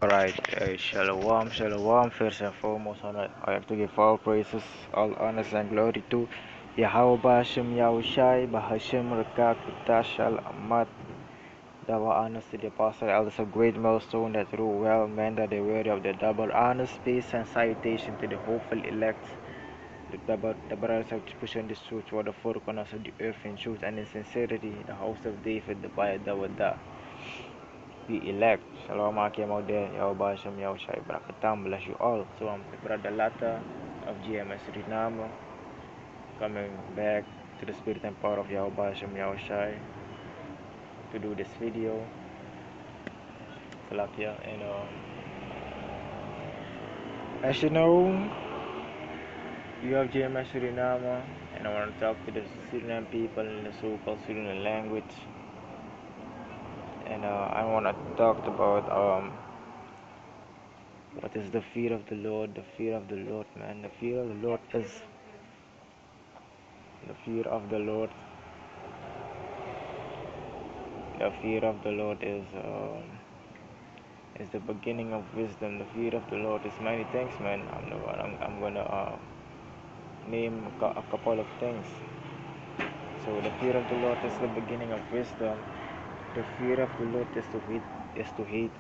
Alright, shalom, shalom. First and foremost, I have to give all praises, all honors and glory to Yahweh Bashem Yahushai, Bahashem Rekak, Tashal Ahmad, double honors to the apostle, elders of great milestone that rule well, men that they worthy of the double honors, peace and salutation to the hopeful elect, the brothers of pushing this truth toward the four corners of the earth in truth and in sincerity, the house of David, the Bayadawada. The elect. Shalom came out there, Yahweh Shem Yahushai Brakatam, bless you all. So I'm the brother Lata of GMS Suriname, coming back to the spirit and power of Yahweh Shem Yahushai to do this video. Salakia. And as you know, you have GMS Suriname, and I want to talk to the Suriname people in the so-called Suriname language. And I want to talk about what is the fear of the Lord? The fear of the Lord, man. The fear of the Lord is the fear of the Lord. The fear of the Lord is the beginning of wisdom. The fear of the Lord is many things, man. I'm gonna name a couple of things. So the fear of the Lord is the beginning of wisdom. The fear of the Lord is to hate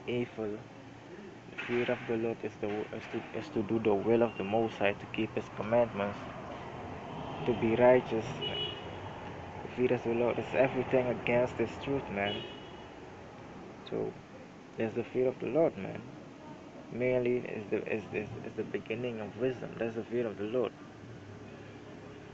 evil. The fear of the Lord is to do the will of the Most High, to keep His commandments, to be righteous. The fear of the Lord is everything against this truth, man. So there's the fear of the Lord, man. Merely is the beginning of wisdom. That's the fear of the Lord.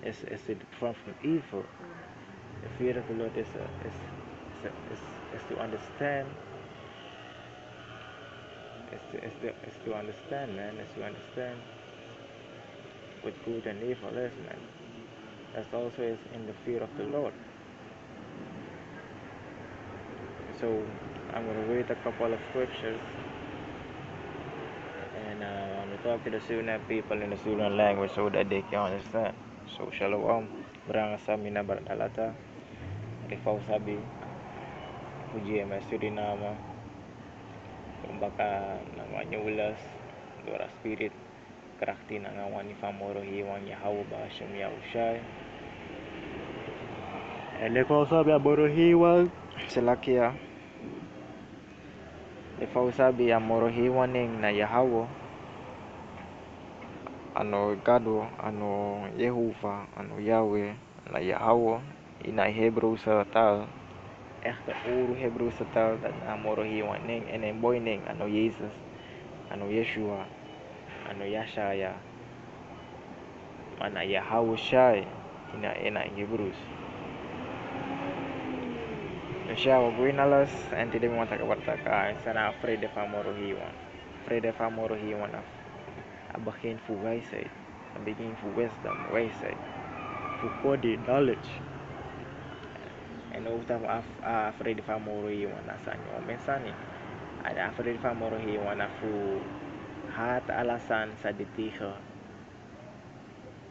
It's to depart from evil. The fear of the Lord is to understand. Is to understand, man. Is to understand what good and evil is, man. That's also is in the fear of the Lord. So I'm gonna read a couple of scriptures, and I'm gonna talk to the Sudan people in the Sudan language so that they can understand. So shalom, berang sa mina berdalata, rifau sabi, puji ama Suriname, kumbaka nangwanyulas, dora spirit, krakti nangawani famorohi wan Yahweh Bashem Yahushai. And rifau sabi amorohi wan selakia. Rifau sabi amorohi waning na Yahweh. Ano gado, ano Yehovah, ano Yahweh, na Yahweh, ina Hebrew sa tal, echte oru Hebrew sa tal, dat na morohiwan ning, en en boy ning, ano Jesus, ano Yeshua, ano Yashaya, mana Yahweh Shai, ina Hebrews. Siya, wag alas, and tidak mo taka sana afraid of morohiwan. Afraid of morohiwan af. Abakin for wisheid, a begin for wisdom, wisheid, for body knowledge. And utap afraid fa morohiwan na sa inyo mensani. Ada afraid fa morohiwan na fu hat alasan sa ditiha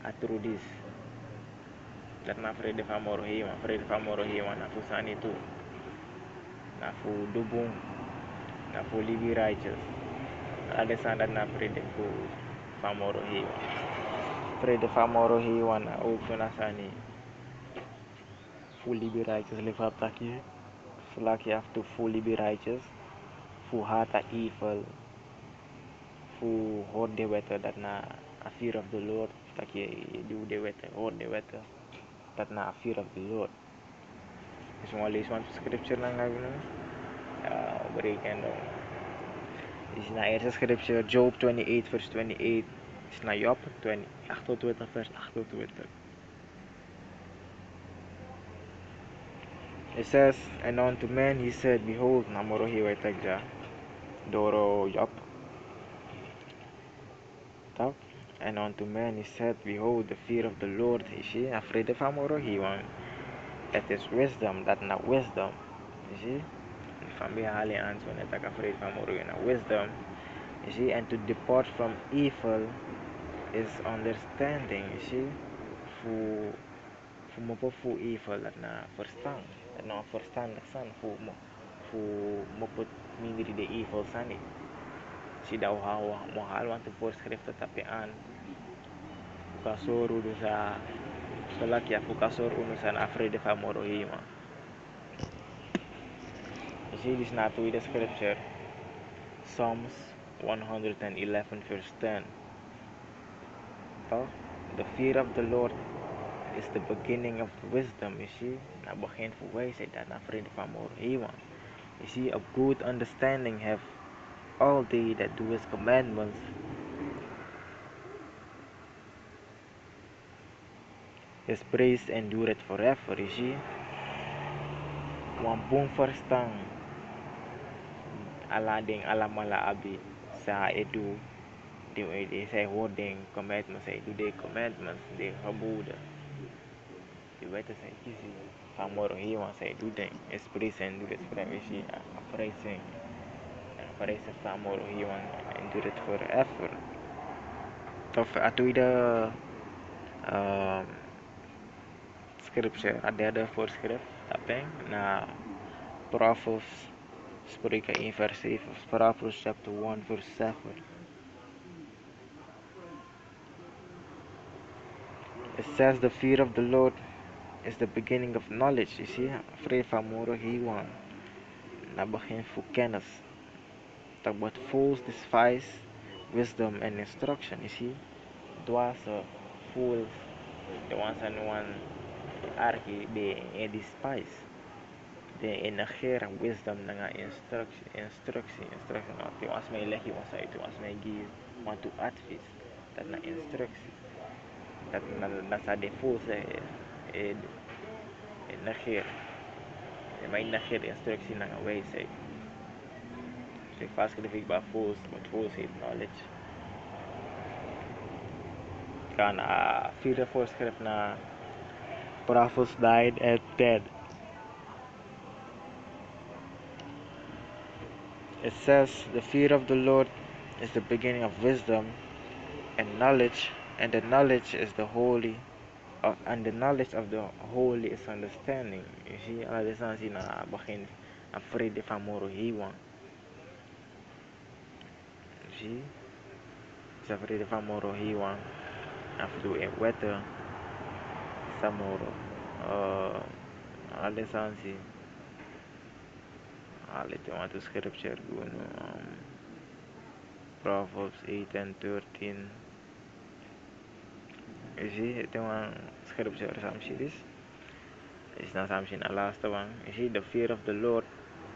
atrudis. Dat na afraid fa morohiwan na fu sani tu. Na fu dubung, na fu libi righteous. Ada sandat na afraid fu fa morohiwan. Afraid fa morohiwan na uf na sani. Fully be righteous, live up taki. Like you have to fully be righteous. Fu hata evil. Fu hold the wetter that na a fear of the Lord. Taki do the wetter, hold the wetter. That na a fear of the Lord. Is only one scripture lang na break and is na eerste scripture Job 28 verse 28. Is na Job 28 verse 28. It says, and unto men he said, behold, namorohi waitagja, doro yop. Tak. And unto men he said, behold, the fear of the Lord, is he afraid of amorohi one. That is wisdom, that not wisdom. You see? Family hali answer that afraid of amorohi na wisdom. You see, and to depart from evil is understanding, you see? Fu mo fu evil dat na verstand. Dat na verstandig zijn fu mo put mindre de evil sani. Si daw mahal want to voorschriften tapean. Fukasor uno sa solak ya fukasor uno sa na afraid fa moro hima. You see this not with the scripture. Psalms 111 verse 10. Oh, the fear of the Lord is the beginning of wisdom, you see. Na begin voor wijsheid dat na vrienden van moro hima. You see, a good understanding have all they that do his commandments. His praise endureth forever, you see. Wan bom verstand alading alamala abi sa edu de zij hoording commandments, zij doet de commandments, de geboden. De wetten zijn kiezen van morgen hier, want zij doet den. Is praise endureth forever, you see. A praising van morgen hier, want endureth forever. Of a tweede scripture, a derde voorschrift, tapeng na Proverbs, Spreuken 1 vers 7, Proverbs chapter 1 verse 7. It says the fear of the Lord is the beginning of knowledge, you see. Vrees van morgen hier, na begin voor kennis. Tak but fools despise wisdom and instruction, you see. Dwaze fools, the ones and one argue, they despise. They negeren wisdom dengan instruction. Tu as may legi was I tu as may give want to advice. Dat na instructie. Dat sa de fools negeer. May negeer instructie dengan wijsheid. So ik vastgeschreven ik bij fools, but fools heeft knowledge. Kan vierde voorschrift na Proverbs 9 and 10. It says, the fear of the Lord is the beginning of wisdom and knowledge, and the knowledge is the holy, and the knowledge of the holy is understanding. You see, all this is na begin afraid van moro hiwan. You see, is afraid van moro hiwan. After in wetter, samoro. All this is all it want to scripture go Proverbs 8 and 13. You see, it one scripture some series. It's not something the last one. You see, the fear of the Lord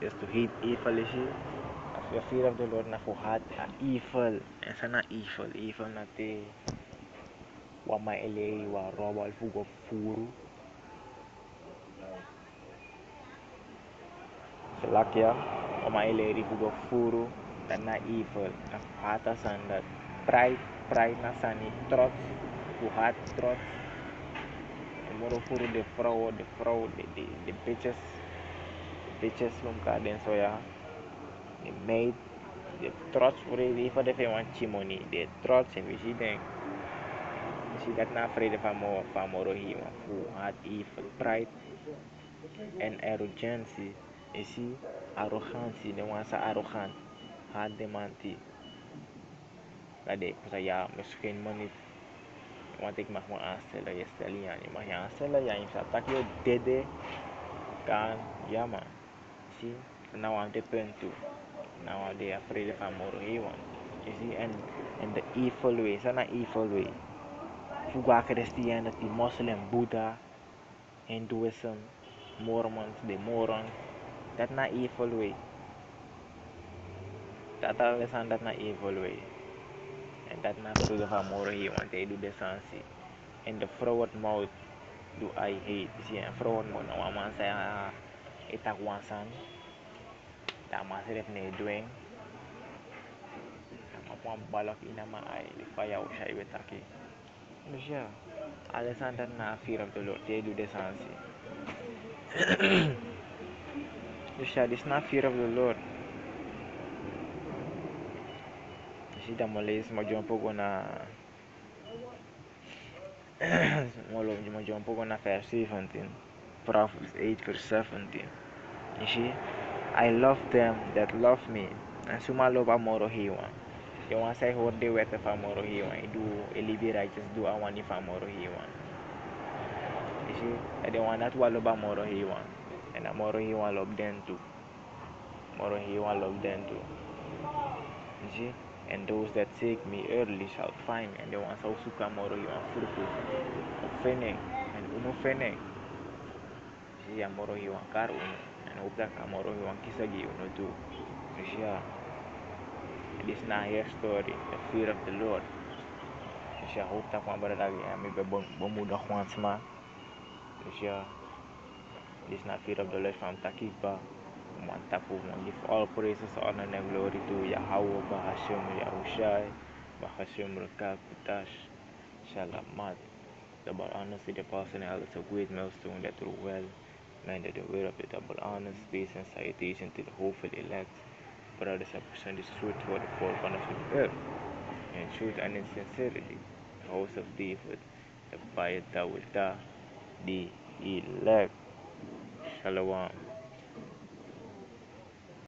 is to hate evil, you see. The fear of the Lord na for hate evil. And sa na evil. Evil na te wa maelei wa roba al fugo furu. Selakya wa maelei fugo furu. Dat na evil. Na hata san dat pride na sani trots. Who had trots. Moro furu de vrouw, de bitches lumka den soya, de maid, de trots voor de even de van chimoni, de trots en we zien den, zie dat na vrede van moro hier, who had evil pride en arrogancy, je zie arrogantie, de was arrogant, had de man die, dat de ja misschien man niet. Want ik mag me aanstellen, je stel je aan, je mag je aanstellen, ja, je staat je dede, kan, ja man, zie, nou aan dit punt toe, nou aan de vrede van moro hewan, je zie, en de evil way, sana evil way, fuga Christian, die moslim, Buddha, Hinduism, Mormons, de morons, dat na evil way, dat alles aan dat na evil way. En dat na vrede van moro hewan, hij doet de sansie. En de vrouwenmout do I hate. Zie een vrouwenmout. Nou, een man zei, itak wansan. Dat man zei, nee, doing. Maar op een balok in mijn eye. De fire was hij weer taki. Dus ja, alles aan dat na fear of the Lord. Hij doet de sansie. Dus ja, dit is na fear of the Lord. Je ziet dat me lezen, maar jump ook na... maar jump ook na vers 17. Proverbs 8 vers 17. You see? I love them that love me. And suma love amoro hiwan. You want say hold the wet of amoro hiwan. Do liberate just do I want if amoro hiwan. You see? And the one that will love amoro hiwan. And amoro hiwan love them too. Amoro hiwan love them too. You see? And those that seek me early shall find me. And the ones who suka amoro hiwan furku. Fene. And uno fene. You see amoro hiwan kar uno. And hope that amoro hiwan kisagi uno too. You see? This is not your story, the fear of the Lord. Dus ja, hoop dat kwam berada ya, mi be bemudah once ma. Dus ja, this is not fear of the Lord from Takiba. Mantapu, give all praises, honor, and glory to Yahweh, Bahashim, Yahushai, Bahashim, Rekah, Kutash, Shalamat. Double honors to the person, it's a great milestone that through well, man, that the way of the double honors, peace, and salutation to the hopeful elect. Brothers and present this truth for the four corners of the earth, in truth and in sincerity, the house of David, the Bayat Dawudah, the elect. Shalom.